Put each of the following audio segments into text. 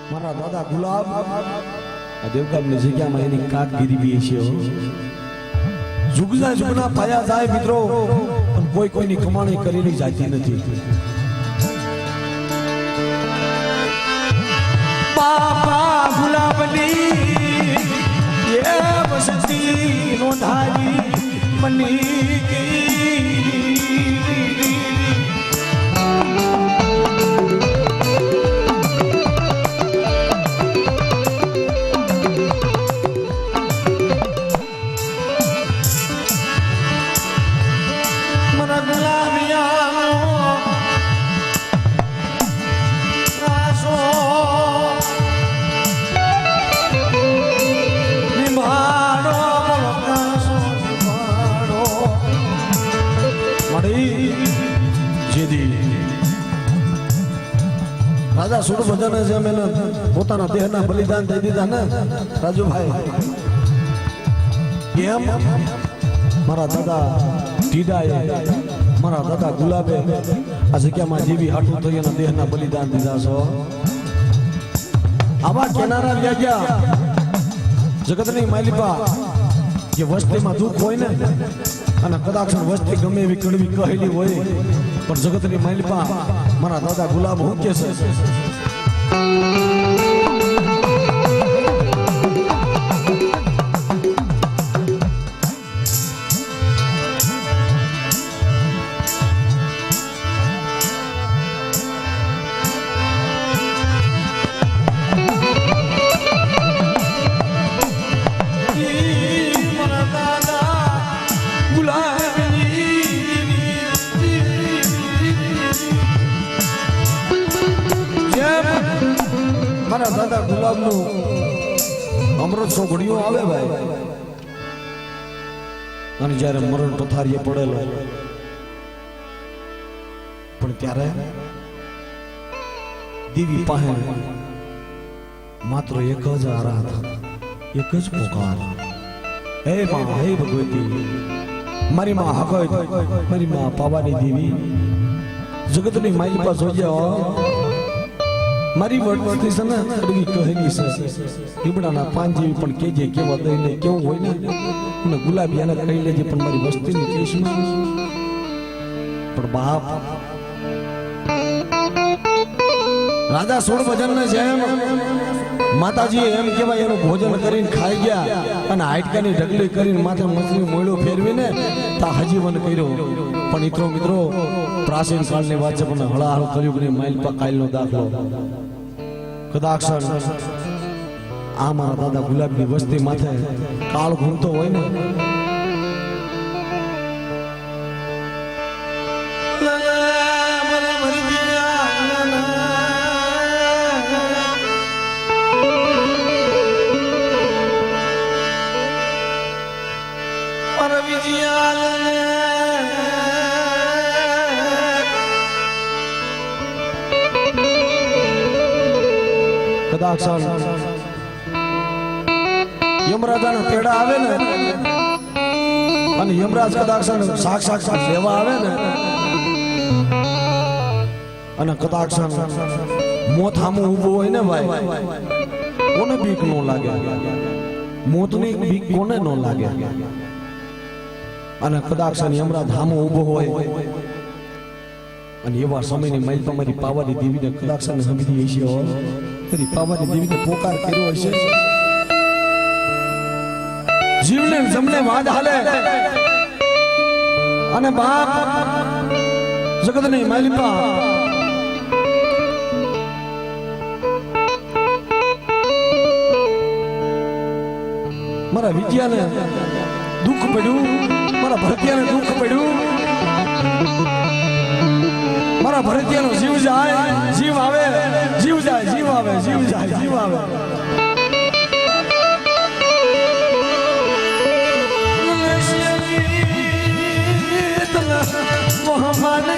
મારા દાદા ગુલાબ આ દેવકામની જગ્યામાં એની કાકગીરી બી છે જુગના જુગના પાયા જાય મિત્રો પણ કોઈ કોઈની કમાણી કરીને જાતી નથી બાપા ગુલાબની એ વસતી નોંધારી બની રાજા સુર ભજન છે અમે પોતાના દેહના બલિદાન દઈ દીધા ને રાજુભાઈ એમ મારા દાદા ટીડાએ મારા દાદા ગુલાબે આ જગ્યામાં જીવી હાટું થઈ એના દેહના બલિદાન દીધા છો આવા કેનારા વ્યાગ્યા જગતની માલિપા જે વસ્તીમાં દુઃખ હોય ને અને કદાચ વસ્તી ગમે એવી કડવી કહેલી હોય પણ જગતની માલિપા મારા દાદા ગુલાબ હું કે છે મારા દાદા ગુલાબનું અમૃત સોગડિયો આવે ભાઈ અને જ્યારે મરણ પથારીએ પડેલો પણ ત્યારે દેવી પાસે માત્ર એક જ આરાધ એક જ પોકાર હે માં હે ભગવતી મારી માં હકત મારી માં પાવાની દેવી જગતની માઈ પાસે જોયા મારી વર્તતી છે ને કડવી કહેલી છે લીમડાના પાન જેવી પણ કેજે કેવા દઈને કેવું હોય ને ગુલાબી એને કહી લેજે પણ મારી વસ્તીની કેસમાં પણ બાપ રાજા સોળ ભજન ને જેમ માતાજી એમ કેવાય એનું ભોજન કરીને ખાઈ ગયા અને હાડકાની ઢગલી કરીને માથે મછલી મોયડો ફેરવીને તા હજીવન કર્યો પણ મિત્રો પ્રાચીન કાળની વાત છે પણ હળાહળ કર્યું કે માઇલ પા કાલનો દાખલો કદાચ આ મારા દાદા ગુલાબની વસ્તી માથે કાળ ઘૂમતો હોય ને કદાચ યમરાજાના તેડા આવે ને અને યમરાજ કદાચ સાક્ષાત લેવા આવે ને અને કદાચ મોત સામું ઊભું હોય ને ભાઈ કોને બીક ન લાગે મોતની બીક કોને ન લાગે અને કદાચ યમરાજ સામું ઊભો હોય અને એવા સમયની માઇલ તમારી પાવાની દેવીને કદાચ સમજી હશે તેરી પાવાની દેવીને પોકાર કર્યો હશે જીવને જમને વાદ હાલે અને બાપ જગતની માલિકા મારા વિદ્યાને દુઃખ પડ્યું મારા ભરતિયાને દુઃખ પડ્યું મારા ભરતિયાનો જીવ જાય જીવ આવે જીવ જાય જીવ આવે જીવ જાય જીવ આવે મોહમ્મદ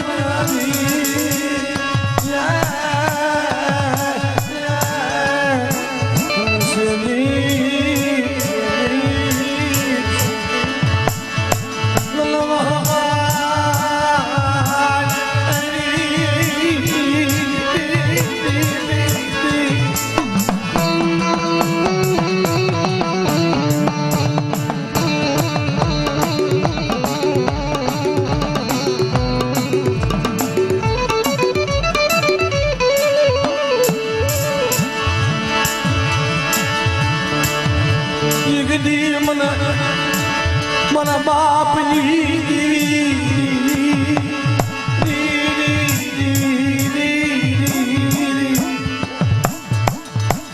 એના બાપની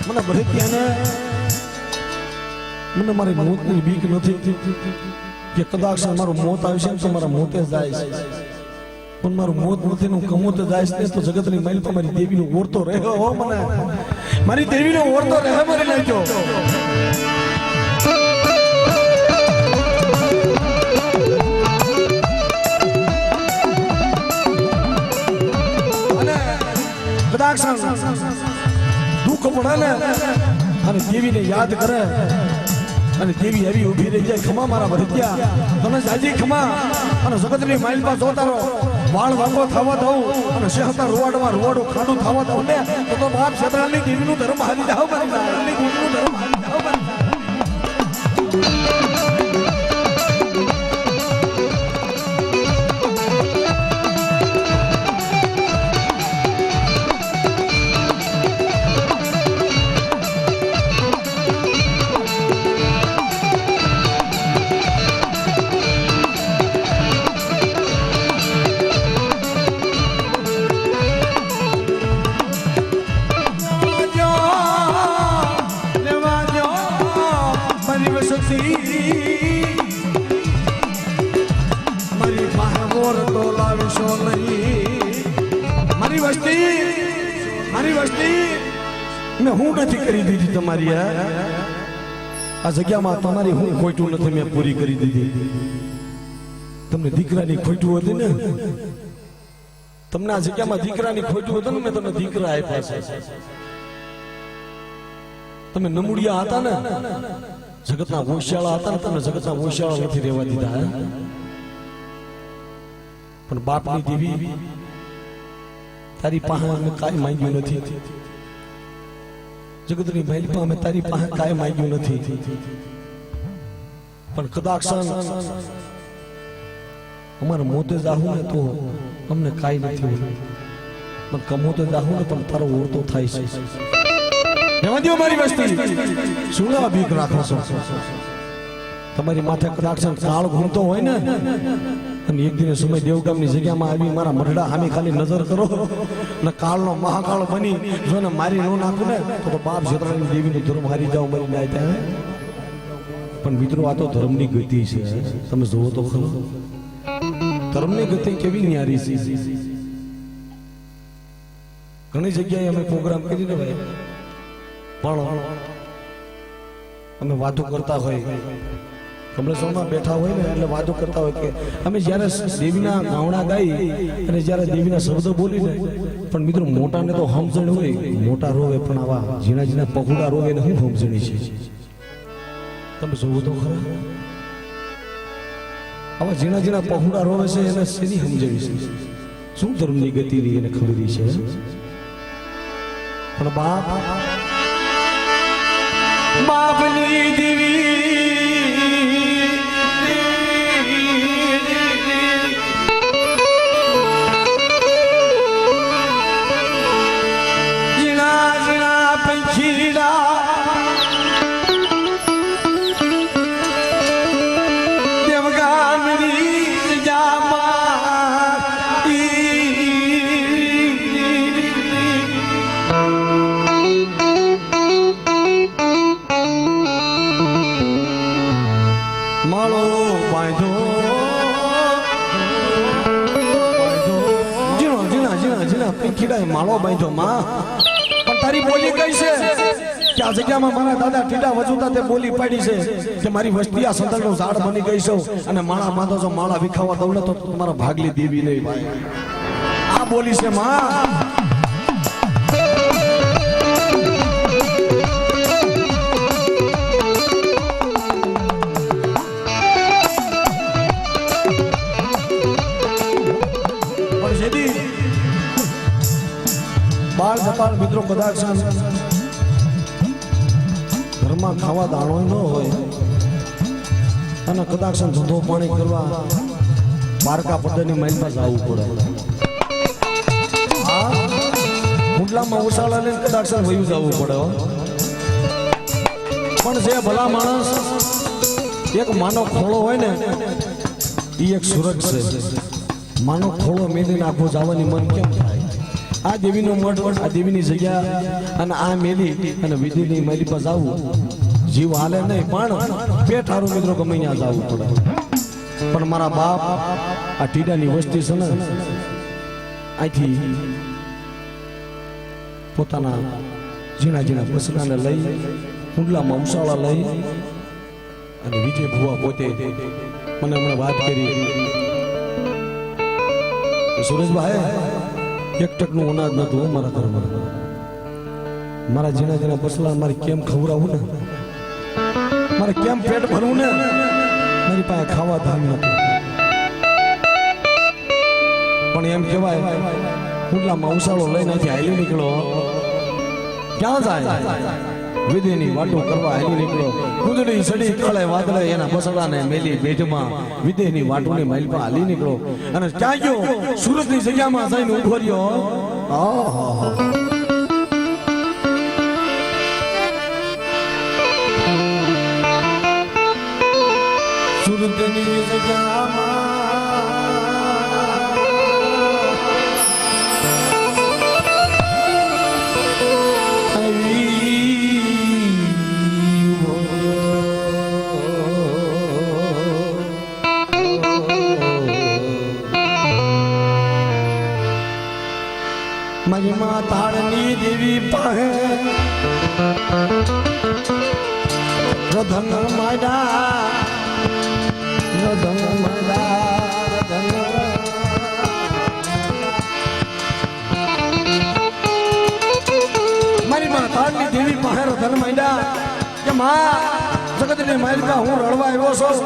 મને ભરતિયાને મને મારી મોતની બીક નથી કે કદાચ મારું મોત આવશે તો મારા મોતે જાય છે પણ મારું મોત નથી હું કમોતે જાય છે તો જગતની માઇલ પર મારી દેવીનો ઓરતો રહ્યો હો મને મારી દેવીનો ઓરતો રહે મારી નાખ્યો અને કદાચ દુઃખ પડે ને અને દેવીને યાદ કરે અને દેવી એવી ઊભી રહી જાય ખમા મારા ભરતિયા તને જાજી ખમા અને જગતની માઇલ પર જોતા રહો વાળ વાંગો થવા દઉં અને શહેતા રોવાડમાં રોવાડું ખાડું થવા દઉં ને તો બાપ શેતરાની દેવીનું ધર્મ હારી જાવ મારી નાની દેવીનું ધર્મ હારી જાવ મારી મારી પાહવોર તો લાવીશો નહીં મારી વસ્તી મેં હું નથી કરી દીધી તમારી આ જગ્યામાં તમારી હું ખોટું નથી મેં પૂરી કરી દીધી તમને દીકરાની ખોટું હતી ને તમને આ જગ્યામાં દીકરાની ખોટું હતું ને મેં તમને દીકરા આપ્યા છે તમે નમુડિયા હતા ને જગતના હોશિયાળા હતા ને તમને જગતના હોશિયાળા નથી રહેવા દીધા પણ બાપની દેવી તારી પાસે અમે કાંઈ માંગ્યું નથી જગતની મહેલ પર અમે તારી પાસે કાંઈ માંગ્યું નથી પણ કદાચ અમારે મોતે જાહું ને તો અમને કાંઈ નથી પણ કમોતે જાહું ને પણ તારો ઓળતો થાય છે દેવાદીઓ મારી વસ્તી શું બીક રાખો છો તમારી માથે કદાચ કાળ ઘૂમતો હોય ને અને એક દિને સમય દેવગામની જગ્યામાં આવી મારા મઢડા સામે ખાલી નજર કરો ને કાળનો મહાકાળ બની જો ને મારી નો નાખું ને તો બાપ શેતરાની દેવીનું ધર્મ હારી જાવ મારી નાય ત્યાં પણ મિત્રો આ તો ધર્મની ગતિ છે તમે જોવો તો ખરો ધર્મની ગતિ કેવી ન્યારી છે ઘણી જગ્યાએ અમે પ્રોગ્રામ કરીને ભાઈ પણ અમે વાતો કરતા હોય કમલેશ્વરમાં બેઠા હોય ને એટલે વાતો કરતા હોય કે અમે જ્યારે દેવીના ગાવણા ગાઈ અને જ્યારે દેવીના શબ્દો બોલીને પણ મિત્રો મોટાને તો સમજણ હોય મોટા રોવે પણ આવા ઝીણા ઝીણા પગુડા રોવે ને હું સમજણી છે તમે જોવો તો ખરા આવા ઝીણા ઝીણા પગુડા રોવે છે એને શેની સમજણી છે શું ધર્મની ગતિની એને ખબર છે પણ બાપની દેવી જીણા જીણા પંખીડા દેવગામની જામાં માળો બાંધો જીણા જીણા જીણા જીણા પંખીડાએ માળો બાંધો માં પણ તારી બોલી કઈ છે કે આ જગ્યામાં મારા દાદા ટીડા વજુતા તે બોલી પાડી છે કે મારી વસ્તી આ સંદલનું ઝાડ બની ગઈ છે અને માળા બાંધો છો માળા વિખાવા દઉં ને તો તમારા ભાગલી દેવી નહીં ભાઈ આ બોલી છે માં બાળ જપાળ મિત્રો કદાચ ઘરમાં ખાવા દાણો ન હોય અને કદાચ ધંધો પાણી કરવા બારકા પટેલની માઇલ પાસે આવવું પડે મુંડલામાં ઉછાળા લઈને કદાચ વયું જવું પડે પણ જે ભલા માણસ એક માનો ખોળો હોય ને એ એક સુરત છે. માનો ખોળો મેલીને આખો જવાની મન કેમ થાય? આ દેવીનો મઠ, આ દેવીની જગ્યા અને આ મેલી અને વિધિની મેલી પર જવું જીવ હાલે નહીં, પણ પેટ હારું મિત્રો ગમે ત્યાં જવું પડે. પણ મારા બાપ આ ટીડાની વસ્તી છે ને અહીંથી પોતાના ઝીણા ઝીણા બસડાને લઈ કુંડલામાં ઉસાળા લઈ અને વિજય ભુવા પોતે મને હમણાં વાત કરી, સુરેશભાઈ એક ટકનું અનાજ નતું મારા ઘરમાં, મારા ઝીણા ઝીણા બસડા મારે કેમ ખવડાવવું ને, મારે કેમ પેટ ભરવું ને, મારી પાસે ખાવા ધામ નતું. પણ એમ કહેવાય કુંડલામાં ઉસાળો લઈને અહીંથી હાલી નીકળો, ક્યાં જાય? વિધિની વાતો કરવા હાલી નીકળો. કુંદડી સડી કાળે વાદળે એના બસડાને મેલી બેટમાં વિધિની વાટોની માઇલ પર હાલી નીકળો અને ક્યાં ગયો? સુરતની જગ્યામાં જઈને ઉભો રહ્યો. સુરતની જગ્યામાં મારી માં તાળની દેવી પાસે રધન માડા મારી માં તાળની દેવી પાસે રધન માંડા કે માં જગતની માલિકા હું રડવા આવ્યો છું,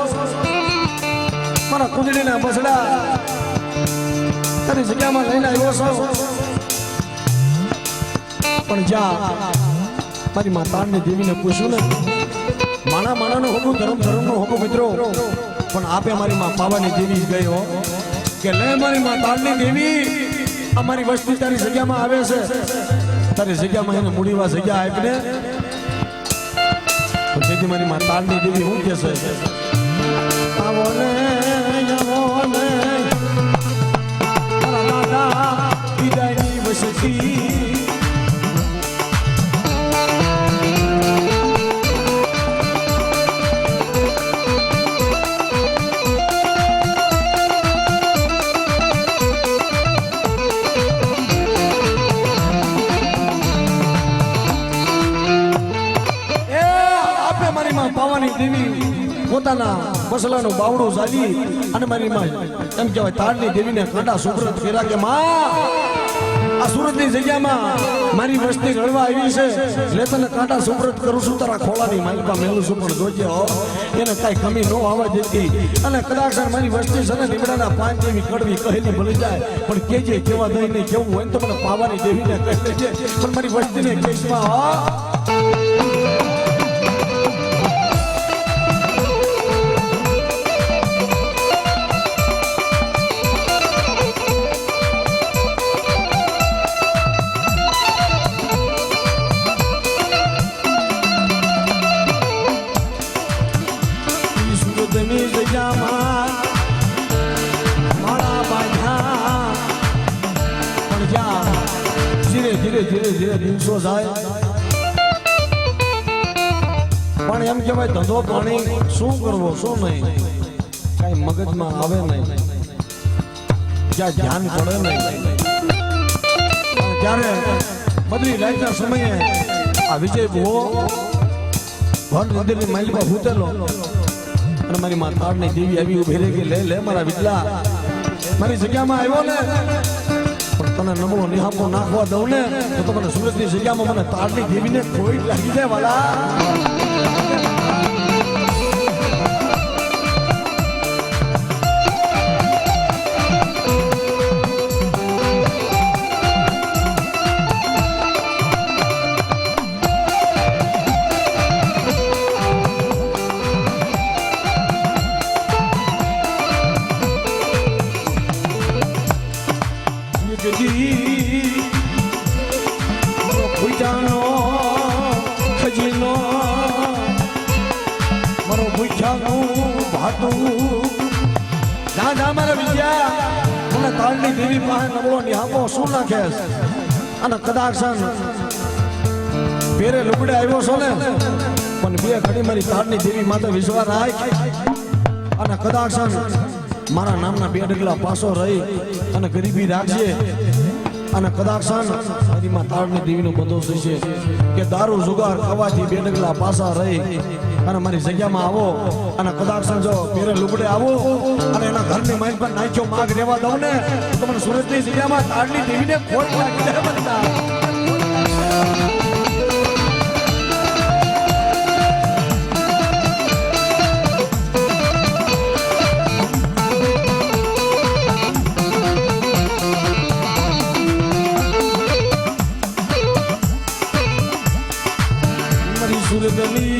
મારા કુંડળીના બસડા તારી જગ્યામાં લઈને આવ્યો છું. પણ જ્યાં મારી માતાની દેવીને પૂછ્યું ને, માણા માણાનો હોકું ધર્મ ધર્મનો હોકું મિત્રો, પણ આપે મારી માં પાવાની દેવી જ ગઈ હો કે લે મારી માતાની દેવી અમારી વસ્તી તારી જગ્યામાં આવે છે, તારી જગ્યામાં એને મૂડીવા જગ્યા આપીને. તેથી મારી માતાની દેવી શું કે છે? આવો ને આવો ને મારા દાદા વિદાયની વસતી પાવાની દેવી પોતાના બસલાનું બાવડું ઝાલી અને મારી માં એમ કહેવાય તાળની દેવીને કાંટા સુપ્રત કર્યા કે માં આ સુરતની જગ્યામાં મારી વસ્તી રડવા આવી છે, એટલે તને કાંટા સુપ્રત કરું છું, તારા ખોળાની માલિકા મેલું છું, પણ જોજે એને કઈ કમી ન આવવા દેતી. અને કદાચ મારી વસ્તી છે ને લીમડાના પાન જેવી કડવી કહેલી ભળી જાય, પણ કેજે કેવા દઈને કેવું હોય તો મને પાવાની દેવીને કહી દેજે, પણ મારી વસ્તીને કેસમાં ધીરે ધીરે દિવસો જાય. પણ એમ કહેવાય ધંધો પાણી શું કરવો શું નહીં કઈ મગજમાં આવે નહીં, ક્યાં ધ્યાન પડે નહીં. ત્યારે બદલી રાતના સમયે આ વિજય ભુવો ભર હૃદયની માઇલ પર ભૂતેલો અને મારી માં તાળની દેવી આવી ઉભી રહી કે લે લે મારા વિટલા મારી જગ્યામાં આવ્યો ને, પણ તને નમળો નિહાપો નાખવા દઉં ને તો મને સુરતની જગ્યામાં મને તાળની દેવીને કોઈ લાગી જાય વાલા. હતું જા મારા વિદ્યા મને તાળની દેવી પાસે નબળો નિહામો શું નાખેસ અને કદાચ પેરે લુગડે આવ્યો છો ને પણ બે ઘડી મારી તાળની દેવી માથે વિશ્વાસ રાખ અને કદાચ મારા નામના બે ડગલા પાછો રહી અને ગરીબી રાખજે અને કદાચ મારીમાં તાળની દેવીનો બંદોબસ્ત છે કે દારૂ જુગાર ખાવાથી બે ડગલા પાછા રહી અને મારી જગ્યામાં આવો અને કદાચ જો પેરે લુગડે આવો અને એના ઘરની માઇન પર નાખ્યો માગ રહેવા દઉં ને તો મને સુરતની જગ્યામાં તાળની દેવીને ખોટ લાગી જાય બધા સુરતની